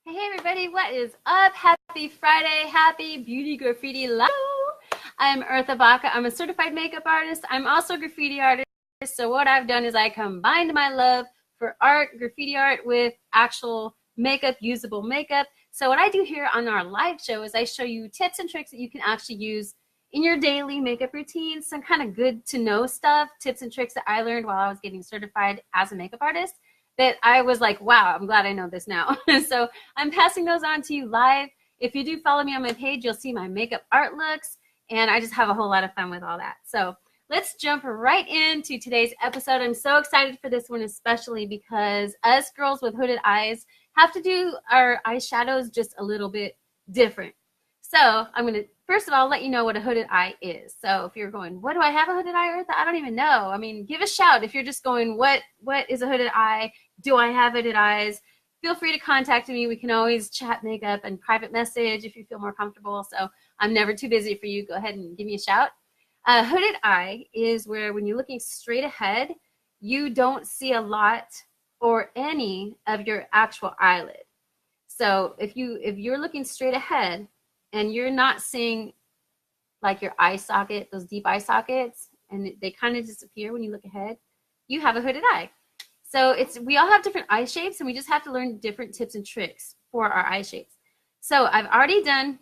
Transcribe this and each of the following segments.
Hey everybody, what is up? Happy Friday, happy Beauty Graffiti Live. I'm Eartha Baca. I'm a certified makeup artist. I'm also a graffiti artist. So what I've done is I combined my love for art, graffiti art, with actual makeup, usable makeup. So what I do here on our live show is I show you tips and tricks that you can actually use in your daily makeup routine. Some kind of good to know stuff, tips and tricks that I learned while I was getting certified as a makeup artist that I was like, wow, I'm glad I know this now. So I'm passing those on to you live. If you do follow me on my page, you'll see my makeup art looks, and I just have a whole lot of fun with all that. So let's jump right into today's episode. I'm so excited for this one, especially because us girls with hooded eyes have to do our eyeshadows just a little bit different. So I'm going to, first of all, let you know what a hooded eye is. So if you're going, what do I have a hooded eye, Eartha? I don't even know. I mean, give a shout if you're just going, what is a hooded eye? Do I have hooded eyes? Feel free to contact me. We can always chat makeup and private message if you feel more comfortable. So I'm never too busy for you. Go ahead and give me a shout. A hooded eye is where when you're looking straight ahead, you don't see a lot or any of your actual eyelid. So if you're looking straight ahead and you're not seeing like your eye socket, those deep eye sockets, and they kind of disappear when you look ahead, you have a hooded eye. So we all have different eye shapes, and we just have to learn different tips and tricks for our eye shapes. So I've already done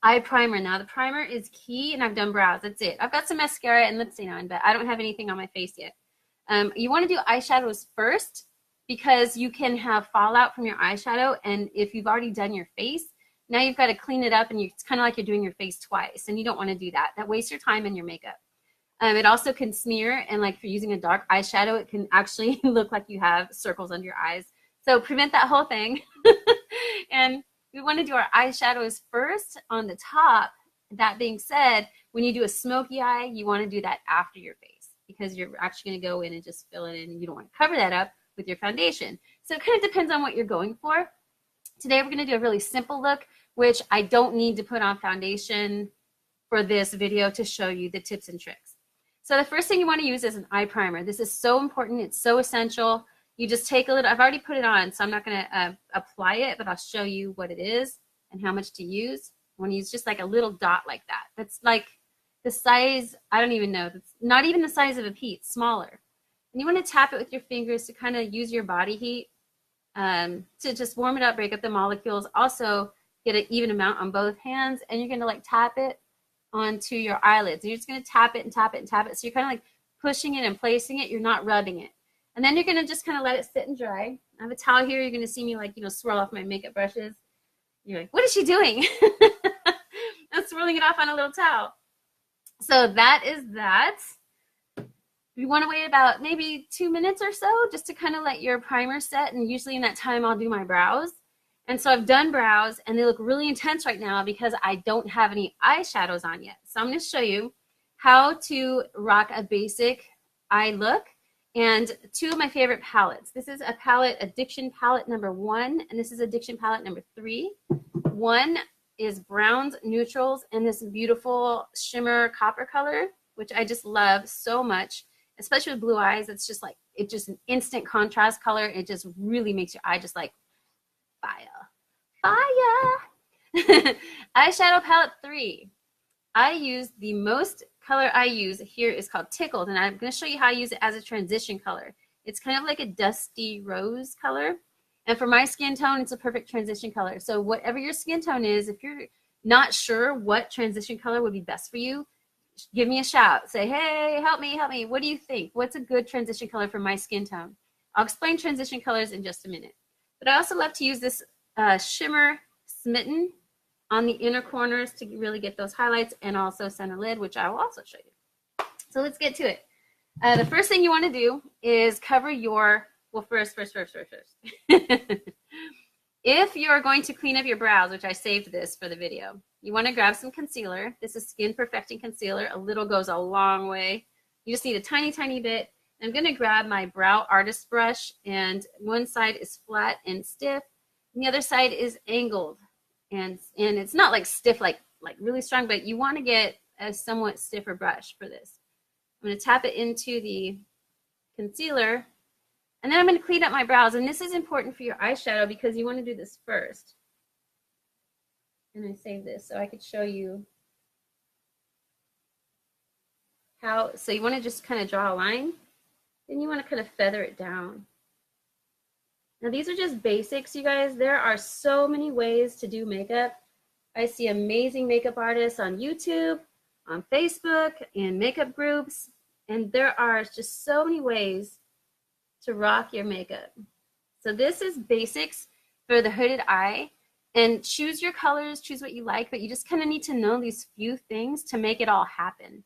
eye primer. Now the primer is key, and I've done brows. That's it. I've got some mascara and lip stain on, but I don't have anything on my face yet. You want to do eyeshadows first because you can have fallout from your eyeshadow, and if you've already done your face, now you've got to clean it up, and it's kind of like you're doing your face twice, and you don't want to do that. That wastes your time and your makeup. It also can smear, and like if you're using a dark eyeshadow, it can actually look like you have circles under your eyes. So prevent that whole thing. And we want to do our eyeshadows first on the top. That being said, when you do a smoky eye, you want to do that after your face because you're actually going to go in and just fill it in, and you don't want to cover that up with your foundation. So it kind of depends on what you're going for. Today we're going to do a really simple look, which I don't need to put on foundation for this video to show you the tips and tricks. So the first thing you want to use is an eye primer. This is so important. It's so essential. You just take a little, I've already put it on, so I'm not going to apply it, but I'll show you what it is and how much to use. I want to use just like a little dot like that. That's like the size, I don't even know. That's not even the size of a pea. It's smaller. And you want to tap it with your fingers to kind of use your body heat to just warm it up, break up the molecules. Also get an even amount on both hands, and you're going to like tap it onto your eyelids. And you're just going to tap it and tap it and tap it. So you're kind of like pushing it and placing it. You're not rubbing it. And then you're going to just kind of let it sit and dry. I have a towel here. You're going to see me like, swirl off my makeup brushes. You're like, what is she doing? I'm swirling it off on a little towel. So that is that. You want to wait about maybe 2 minutes or so just to kind of let your primer set. And usually in that time, I'll do my brows. And so I've done brows, and they look really intense right now because I don't have any eyeshadows on yet. So I'm going to show you how to rock a basic eye look and two of my favorite palettes. This is a palette, Addiction palette number 1, and this is Addiction palette number 3. One is browns, neutrals, and this beautiful shimmer copper color, which I just love so much, especially with blue eyes. It's just like, it's just an instant contrast color. It just really makes your eye just like fire. Eyeshadow palette 3. I use the most color I use here is called Tickled, and I'm going to show you how I use it as a transition color. It's kind of like a dusty rose color, and for my skin tone, it's a perfect transition color. So whatever your skin tone is, if you're not sure what transition color would be best for you, give me a shout. Say, hey, help me. What do you think? What's a good transition color for my skin tone? I'll explain transition colors in just a minute. But I also love to use this shimmer smitten on the inner corners to really get those highlights, and also center lid, which I will also show you. So let's get to it. The first thing you want to do is cover your, well, first. If you're going to clean up your brows, which I saved this for the video, you want to grab some concealer. This is Skin Perfecting Concealer. A little goes a long way. You just need a tiny, tiny bit. I'm going to grab my brow artist brush, and one side is flat and stiff, and the other side is angled. And it's not like stiff, like really strong, but you want to get a somewhat stiffer brush for this. I'm going to tap it into the concealer And then I'm going to clean up my brows. And this is important for your eyeshadow because you want to do this first. And I saved this so I could show you how. So you want to just kind of draw a line. Then you want to kind of feather it down. Now these are just basics, you guys. There are so many ways to do makeup. I see amazing makeup artists on YouTube, on Facebook, and makeup groups. And there are just so many ways to rock your makeup. So this is basics for the hooded eye. And choose your colors, choose what you like, but you just kind of need to know these few things to make it all happen.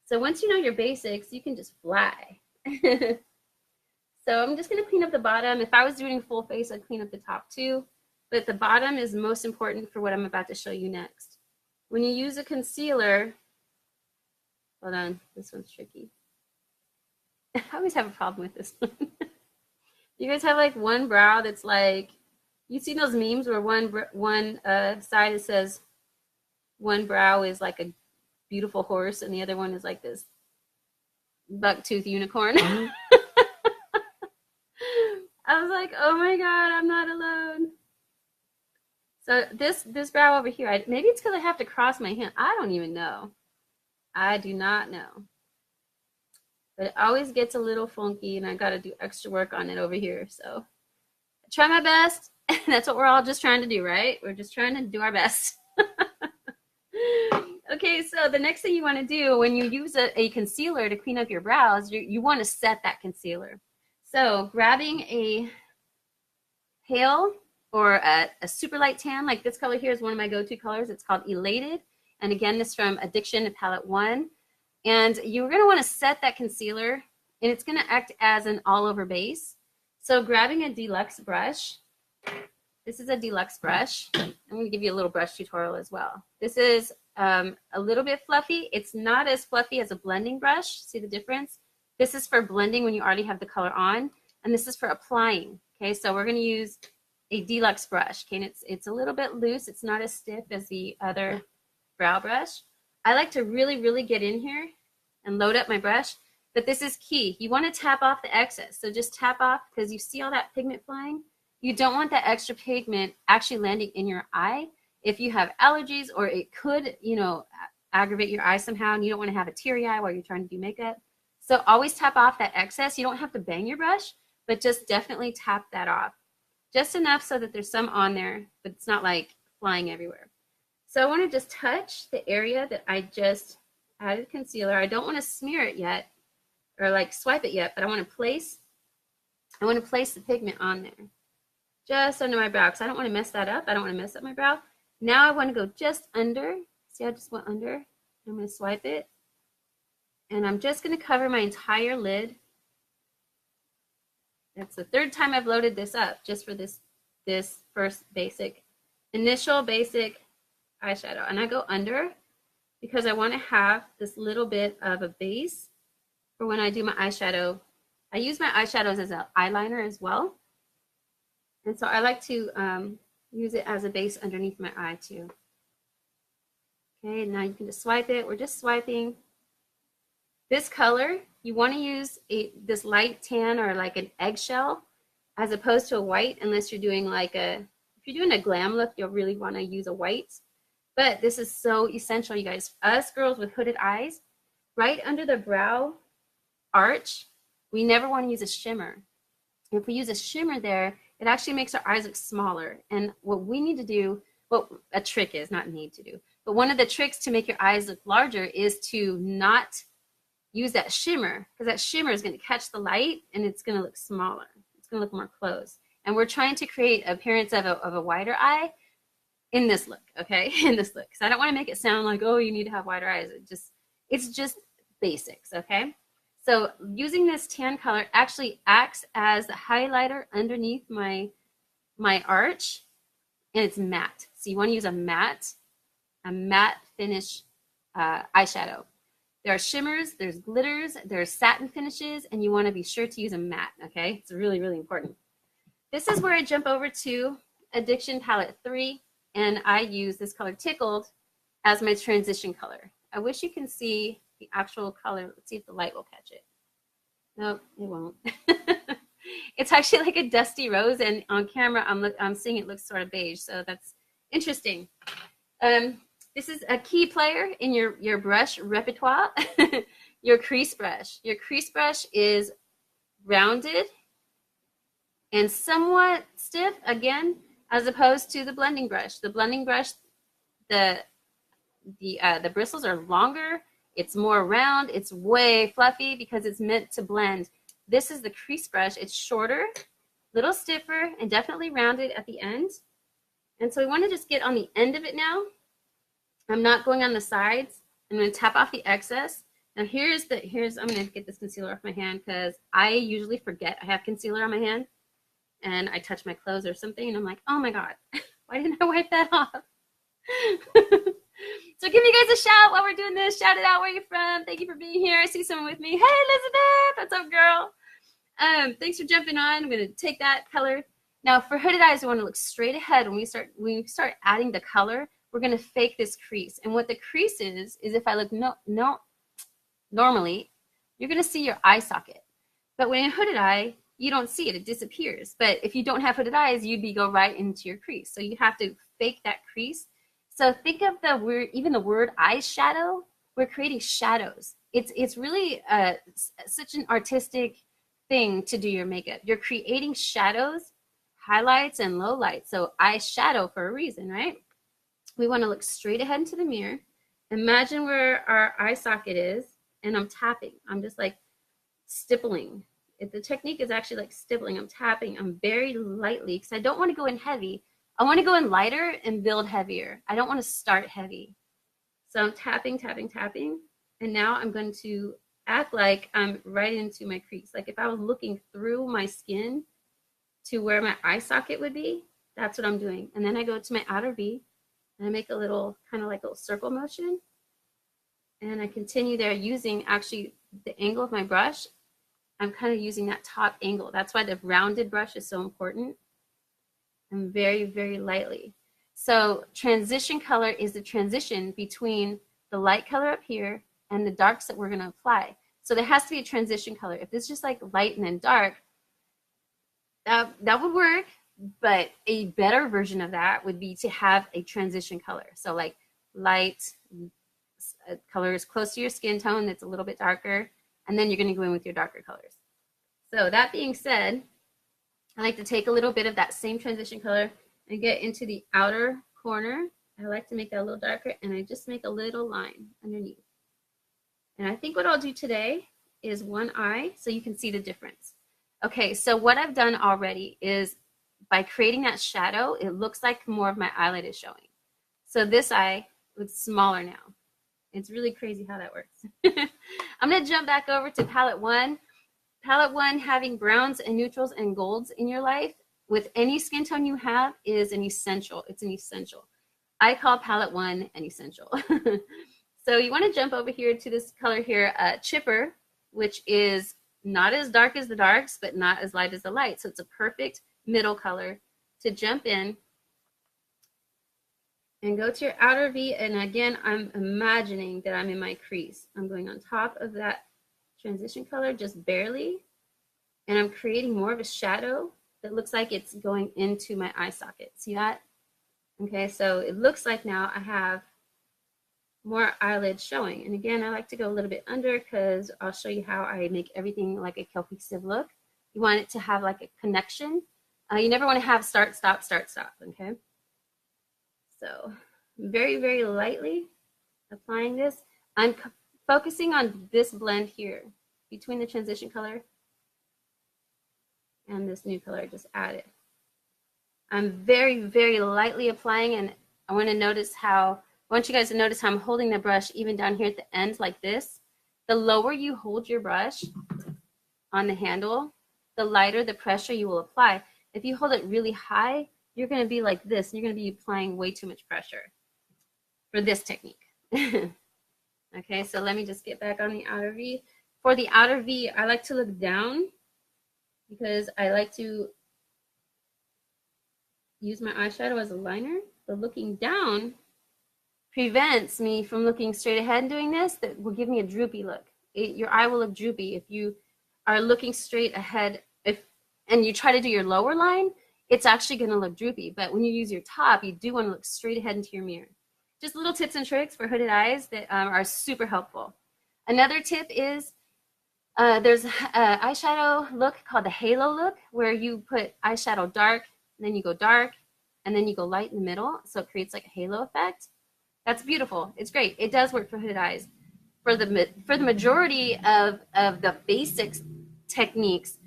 So once you know your basics, you can just fly. So I'm just going to clean up the bottom. If I was doing full face, I'd clean up the top too. But the bottom is most important for what I'm about to show you next. When you use a concealer, hold on, this one's tricky. I always have a problem with this one. You guys have like one brow that's like, you've seen those memes where one side it says one brow is like a beautiful horse and the other one is like this buck-toothed unicorn. I was like, oh my God, I'm not alone. So this brow over here, maybe it's because I have to cross my hand. I don't even know. I do not know. But it always gets a little funky and I got to do extra work on it over here. So I try my best. That's what we're all just trying to do, right? We're just trying to do our best. Okay, so the next thing you want to do when you use a concealer to clean up your brows, you want to set that concealer. So grabbing a pale or a super light tan, like this color here is one of my go-to colors. It's called Elated. And again, this is from Addiction Palette 1. And you're going to want to set that concealer, and it's going to act as an all-over base. So grabbing a deluxe brush, this is a deluxe brush. I'm going to give you a little brush tutorial as well. This is a little bit fluffy. It's not as fluffy as a blending brush. See the difference? This is for blending when you already have the color on, and this is for applying. Okay, so we're going to use a deluxe brush. Okay, and it's a little bit loose. It's not as stiff as the other brow brush. I like to really, really get in here and load up my brush, but this is key. You want to tap off the excess. So just tap off because you see all that pigment flying. You don't want that extra pigment actually landing in your eye. If you have allergies or it could, aggravate your eye somehow and you don't want to have a teary eye while you're trying to do makeup. So always tap off that excess. You don't have to bang your brush, but just definitely tap that off. Just enough so that there's some on there, but it's not like flying everywhere. So I want to just touch the area that I just added concealer. I don't want to smear it yet or like swipe it yet, but I want to place the pigment on there. Just under my brow because I don't want to mess that up. I don't want to mess up my brow. Now I want to go just under. See, I just went under. I'm going to swipe it. And I'm just going to cover my entire lid. That's the third time I've loaded this up just for this first initial basic eyeshadow. And I go under because I want to have this little bit of a base for when I do my eyeshadow. I use my eyeshadows as an eyeliner as well. And so I like to use it as a base underneath my eye too. Okay, now you can just swipe it. We're just swiping. This color, you want to use this light tan or like an eggshell as opposed to a white unless you're doing if you're doing a glam look, you'll really want to use a white. But this is so essential, you guys. Us girls with hooded eyes, right under the brow arch, we never want to use a shimmer. If we use a shimmer there, it actually makes our eyes look smaller. And what we need to do, what a trick is, not need to do, but one of the tricks to make your eyes look larger is to not use that shimmer, because that shimmer is going to catch the light and it's going to look smaller. It's going to look more closed. And we're trying to create appearance of a wider eye in this look, okay? In this look. Because I don't want to make it sound like, oh, you need to have wider eyes. It's just basics, okay? So using this tan color actually acts as a highlighter underneath my arch, and it's matte. So you want to use a matte finish eyeshadow. There are shimmers, there's glitters, there's satin finishes, and you want to be sure to use a matte, okay? It's really, really important. This is where I jump over to Addiction Palette 3, and I use this color Tickled as my transition color. I wish you can see the actual color. Let's see if the light will catch it. Nope, it won't. It's actually like a dusty rose, and on camera I'm seeing it looks sort of beige, so that's interesting. This is a key player in your brush repertoire. Your crease brush. Your crease brush is rounded and somewhat stiff, again, as opposed to the blending brush. The blending brush, the bristles are longer, it's more round, it's way fluffy because it's meant to blend. This is the crease brush. It's shorter, little stiffer, and definitely rounded at the end. And so we want to just get on the end of it now. I'm not going on the sides. I'm going to tap off the excess. Now I'm going to get this concealer off my hand because I usually forget I have concealer on my hand and I touch my clothes or something and I'm like, oh my God, why didn't I wipe that off? So give you guys a shout while we're doing this. Shout it out where you're from. Thank you for being here. I see someone with me. Hey, Elizabeth. What's up, girl? Thanks for jumping on. I'm going to take that color. Now for hooded eyes, we want to look straight ahead. When we start adding the color, we're going to fake this crease. And what the crease is if I look normally, you're going to see your eye socket. But when in hooded eye, you don't see it. It disappears. But if you don't have hooded eyes, you'd go right into your crease. So you have to fake that crease. So think of even the word eyeshadow. We're creating shadows. It's really such an artistic thing to do your makeup. You're creating shadows, highlights, and lowlights. So eyeshadow for a reason, right? We want to look straight ahead into the mirror. Imagine where our eye socket is, and I'm tapping. I'm just like stippling. The technique is actually like stippling. I'm tapping. I'm very lightly because I don't want to go in heavy. I want to go in lighter and build heavier. I don't want to start heavy. So I'm tapping, tapping, tapping. And now I'm going to act like I'm right into my crease. Like if I was looking through my skin to where my eye socket would be, that's what I'm doing. And then I go to my outer V and I make a little kind of like a little circle motion. And I continue there using actually the angle of my brush. I'm kind of using that top angle. That's why the rounded brush is so important. And very, very lightly. So transition color is the transition between the light color up here and the darks that we're going to apply. So there has to be a transition color. If it's just like light and then dark, that would work. But a better version of that would be to have a transition color. So like light color is close to your skin tone that's a little bit darker. And then you're going to go in with your darker colors. So that being said, I like to take a little bit of that same transition color and get into the outer corner. I like to make that a little darker, and I just make a little line underneath. And I think what I'll do today is one eye so you can see the difference. Okay, so what I've done already is by creating that shadow, it looks like more of my eyelid is showing. So this eye looks smaller now. It's really crazy how that works. I'm going to jump back over to palette one. Palette one, having browns and neutrals and golds in your life with any skin tone you have is an essential. It's an essential. I call palette one an essential. So you want to jump over here to this color here, Chipper, which is not as dark as the darks, but not as light as the light. So it's a perfect middle color to jump in and go to your outer V. And again, I'm imagining that I'm in my crease. I'm going on top of that transition color just barely, and I'm creating more of a shadow that looks like it's going into my eye socket. See that? Okay, so it looks like now I have more eyelid showing. And again, I like to go a little bit under because I'll show you how I make everything like a cohesive look. You want it to have like a connection. You never want to have start, stop, okay? So very, very lightly applying this. I'm focusing on this blend here between the transition color and this new color I just added. I'm very, very lightly applying, and I want you guys to notice how I'm holding the brush even down here at the end like this. The lower you hold your brush on the handle, the lighter the pressure you will apply. If you hold it really high, you're going to be like this, and you're going to be applying way too much pressure for this technique. Okay, so let me just get back on the outer V. For the outer V, I like to look down because I like to use my eyeshadow as a liner. But looking down prevents me from looking straight ahead and doing this. That will give me a droopy look. Your eye will look droopy if you are looking straight ahead. If and you try to do your lower line, it's actually going to look droopy. But when you use your top, you do want to look straight ahead into your mirror. Just little tips and tricks for hooded eyes that are super helpful. Another tip is there's an eyeshadow look called the halo look, where you put eyeshadow dark, and then you go dark, and then you go light in the middle, so it creates like a halo effect. That's beautiful. It's great. It does work for hooded eyes. For the majority of the basic techniques,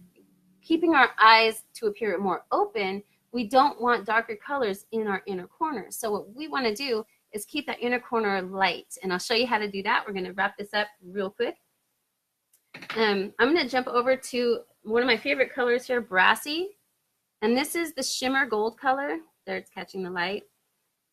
keeping our eyes to appear more open, we don't want darker colors in our inner corner. So what we want to do is keep that inner corner light. And I'll show you how to do that. We're going to wrap this up real quick. I'm going to jump over to one of my favorite colors here, Brassy. And this is the shimmer gold color. There, it's catching the light.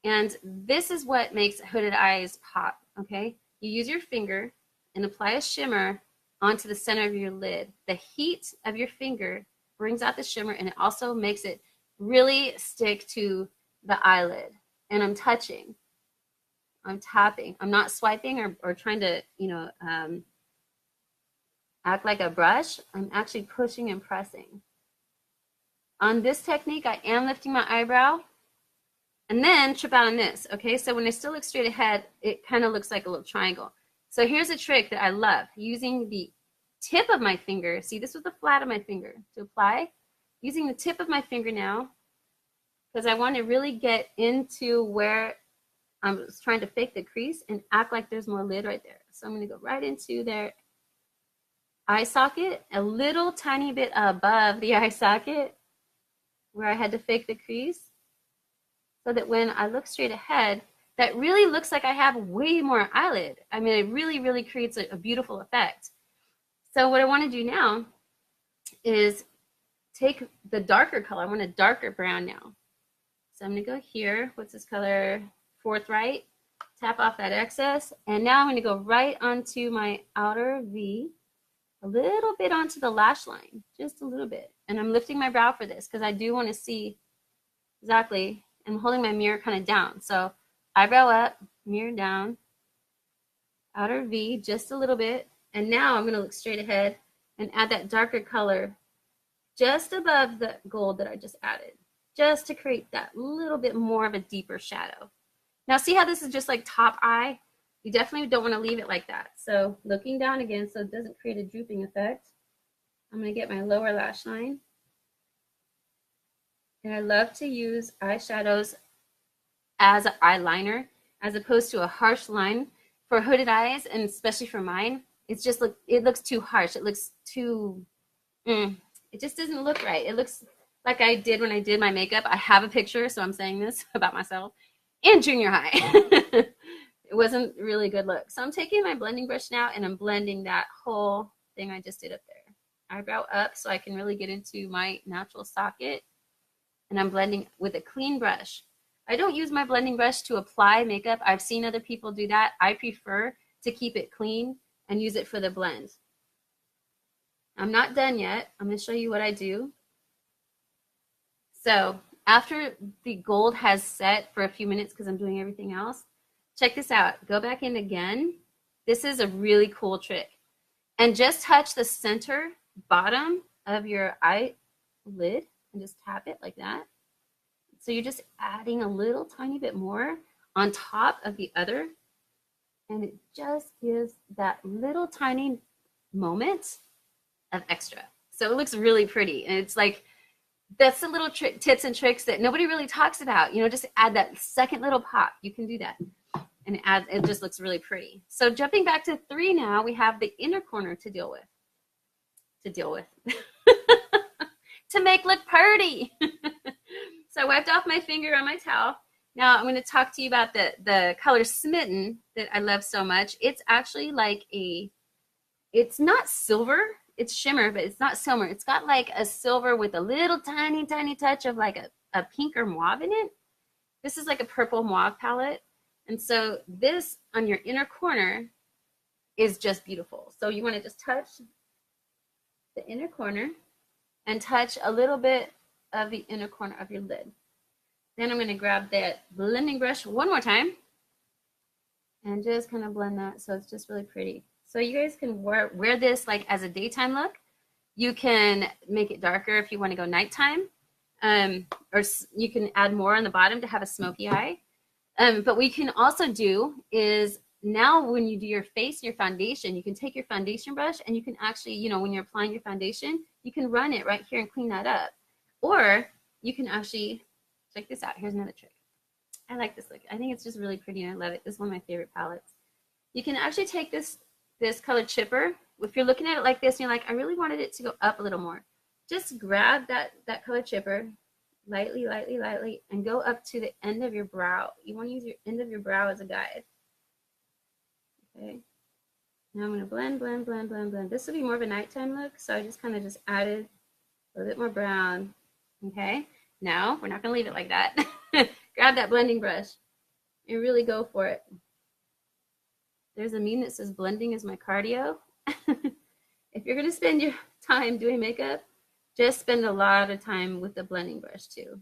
And this is what makes hooded eyes pop, okay? You use your finger and apply a shimmer onto the center of your lid. The heat of your finger brings out the shimmer, and it also makes it really stick to the eyelid. And I'm touching. I'm tapping. I'm not swiping or trying to, act like a brush. I'm actually pushing and pressing. On this technique, I am lifting my eyebrow and then trip out on this, okay? So when I still look straight ahead, it kind of looks like a little triangle. So here's a trick that I love, using the tip of my finger. See, this was the flat of my finger to apply. Using the tip of my finger now, because I want to really get into where I'm trying to fake the crease and act like there's more lid right there. So I'm going to go right into their eye socket, a little tiny bit above the eye socket where I had to fake the crease, so that when I look straight ahead, that really looks like I have way more eyelid. I mean, it really, really creates a beautiful effect. So what I want to do now is take the darker color. I want a darker brown now. So I'm going to go here. What's this color? Forthright. Tap off that excess. And now I'm going to go right onto my outer V, a little bit onto the lash line, just a little bit. And I'm lifting my brow for this because I do want to see exactly. I'm holding my mirror kind of down. So eyebrow up, mirror down, outer V just a little bit. And now I'm going to look straight ahead and add that darker color just above the gold that I just added, just to create that little bit more of a deeper shadow. Now see how this is just like top eye? You definitely don't want to leave it like that. So looking down again so it doesn't create a drooping effect. I'm going to get my lower lash line. And I love to use eyeshadows as an eyeliner as opposed to a harsh line. For hooded eyes, and especially for mine, it's just it looks too harsh. It looks too, it just doesn't look right. It looks like I did when I did my makeup. I have a picture, so I'm saying this about myself in junior high. It wasn't really a good look. So I'm taking my blending brush now and I'm blending that whole thing I just did up there. Eyebrow up so I can really get into my natural socket. And I'm blending with a clean brush. I don't use my blending brush to apply makeup. I've seen other people do that. I prefer to keep it clean and use it for the blend. I'm not done yet. I'm going to show you what I do. So after the gold has set for a few minutes because I'm doing everything else, check this out. Go back in again. This is a really cool trick. And just touch the center bottom of your eyelid and just tap it like that. So you're just adding a little tiny bit more on top of the other. And it just gives that little tiny moment of extra. So it looks really pretty. And it's like, that's the little tips and tricks that nobody really talks about. Just add that second little pop. You can do that. And it just looks really pretty. So jumping back to 3 now, we have the inner corner to deal with. To make look pretty. So I wiped off my finger on my towel. Now I'm going to talk to you about the color Smitten that I love so much. It's actually like it's not silver, it's shimmer, but it's not silver. It's got like a silver with a little tiny, tiny touch of like a pink or mauve in it. This is like a purple mauve palette. And so this on your inner corner is just beautiful. So you want to just touch the inner corner and touch a little bit of the inner corner of your lid. Then I'm going to grab that blending brush one more time and just kind of blend that so it's just really pretty. So you guys can wear this like as a daytime look. You can make it darker if you want to go nighttime, or you can add more on the bottom to have a smoky eye. But what you can also do is now when you do your face, your foundation, you can take your foundation brush and you can actually, you know, when you're applying your foundation, you can run it right here and clean that up. Or you can actually, check this out. Here's another trick. I like this look. I think it's just really pretty and I love it. This is one of my favorite palettes. You can actually take this color chipper. If you're looking at it like this and you're like, I really wanted it to go up a little more, just grab that color chipper lightly, lightly, lightly, and go up to the end of your brow. You want to use your end of your brow as a guide. Okay. Now I'm going to blend, blend, blend, blend, blend. This will be more of a nighttime look, so I just kind of just added a little bit more brown. Okay. Now we're not going to leave it like that. Grab that blending brush and really go for it. There's a meme that says blending is my cardio. If you're going to spend your time doing makeup, just spend a lot of time with the blending brush too.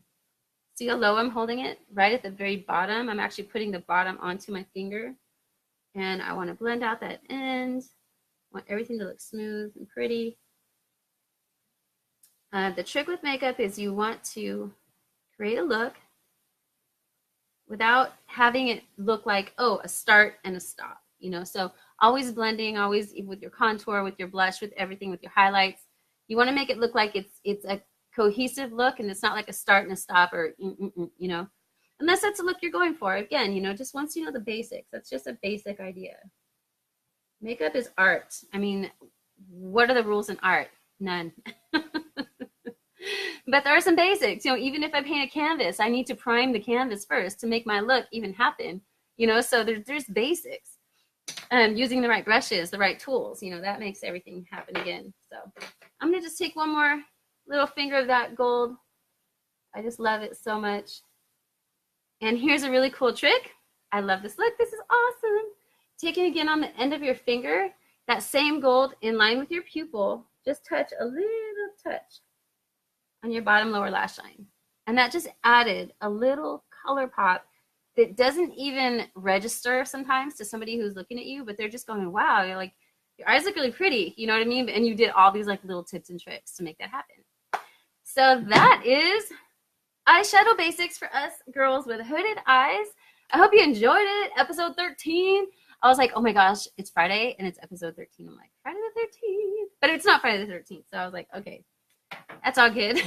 See how low I'm holding it? Right at the very bottom. I'm actually putting the bottom onto my finger. And I want to blend out that end. I want everything to look smooth and pretty. The trick with makeup is you want to create a look without having it look like, oh, a start and a stop. You know, so always blending, always with your contour, with your blush, with everything, with your highlights. You want to make it look like it's a cohesive look and it's not like a start and a stop or, you know, unless that's the look you're going for. Again, you know, just once you know the basics, that's just a basic idea. Makeup is art. I mean, what are the rules in art? None. But there are some basics. You know, even if I paint a canvas, I need to prime the canvas first to make my look even happen. You know, so there's basics. Using the right brushes, the right tools, you know, that makes everything happen again. So I'm going to just take one more little finger of that gold. I just love it so much. And here's a really cool trick. I love this look. This is awesome. Taking again on the end of your finger, that same gold in line with your pupil, just touch a little touch on your bottom lower lash line. And that just added a little color pop that doesn't even register sometimes to somebody who's looking at you, but they're just going, wow, you're like, your eyes look really pretty, you know what I mean? And you did all these like little tips and tricks to make that happen. So that is eyeshadow basics for us girls with hooded eyes. I hope you enjoyed it. Episode 13. I was like, oh my gosh, it's Friday and it's episode 13. I'm like, Friday the 13th. But it's not Friday the 13th. So I was like, okay, that's all good.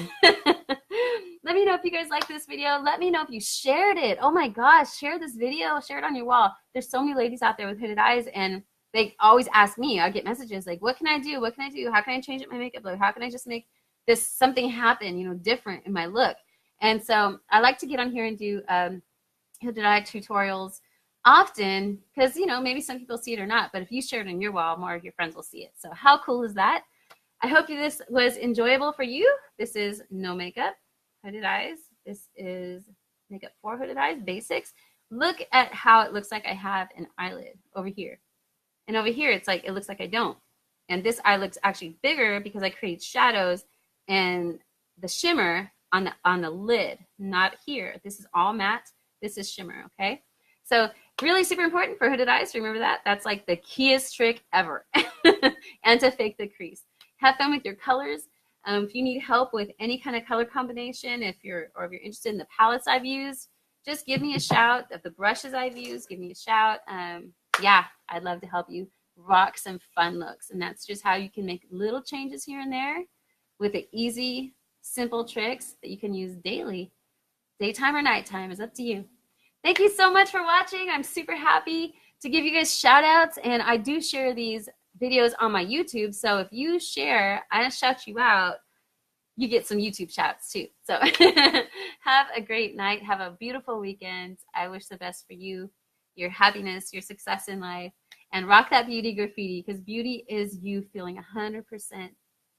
Let me know if you guys like this video. Let me know if you shared it. Oh my gosh, share this video. Share it on your wall. There's so many ladies out there with hooded eyes and they always ask me. I get messages like, what can I do? What can I do? How can I change up my makeup look? How can I just make this something happen, you know, different in my look? And so I like to get on here and do hooded eye tutorials often because, you know, maybe some people see it or not. But if you share it on your wall, more of your friends will see it. So how cool is that? I hope this was enjoyable for you. This is no makeup, hooded eyes. This is makeup for hooded eyes, basics. Look at how it looks like I have an eyelid over here. And over here, it's like, it looks like I don't. And this eye looks actually bigger because I create shadows and the shimmer on the lid, not here. This is all matte. This is shimmer, okay? So really super important for hooded eyes. Remember that. That's like the keyest trick ever. And to fake the crease. Have fun with your colors. If you need help with any kind of color combination, if you're interested in the palettes I've used, just give me a shout. Of the brushes I've used, give me a shout. Yeah, I'd love to help you rock some fun looks. And that's just how you can make little changes here and there with the easy, simple tricks that you can use daily. Daytime or nighttime is up to you. Thank you so much for watching. I'm super happy to give you guys shout outs. And I do share these videos on my YouTube. So if you share, I shout you out, you get some YouTube shouts too. So have a great night. Have a beautiful weekend. I wish the best for you, your happiness, your success in life, and rock that beauty graffiti because beauty is you feeling 100%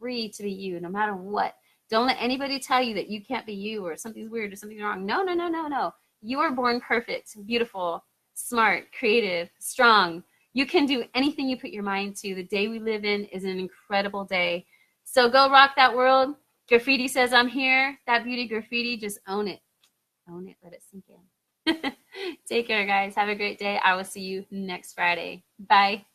free to be you no matter what. Don't let anybody tell you that you can't be you or something's weird or something's wrong. No, no, no, no, no. You are born perfect, beautiful, smart, creative, strong. You can do anything you put your mind to. The day we live in is an incredible day. So go rock that world. Graffiti says I'm here. That beauty graffiti, just own it. Own it. Let it sink in. Take care, guys. Have a great day. I will see you next Friday. Bye.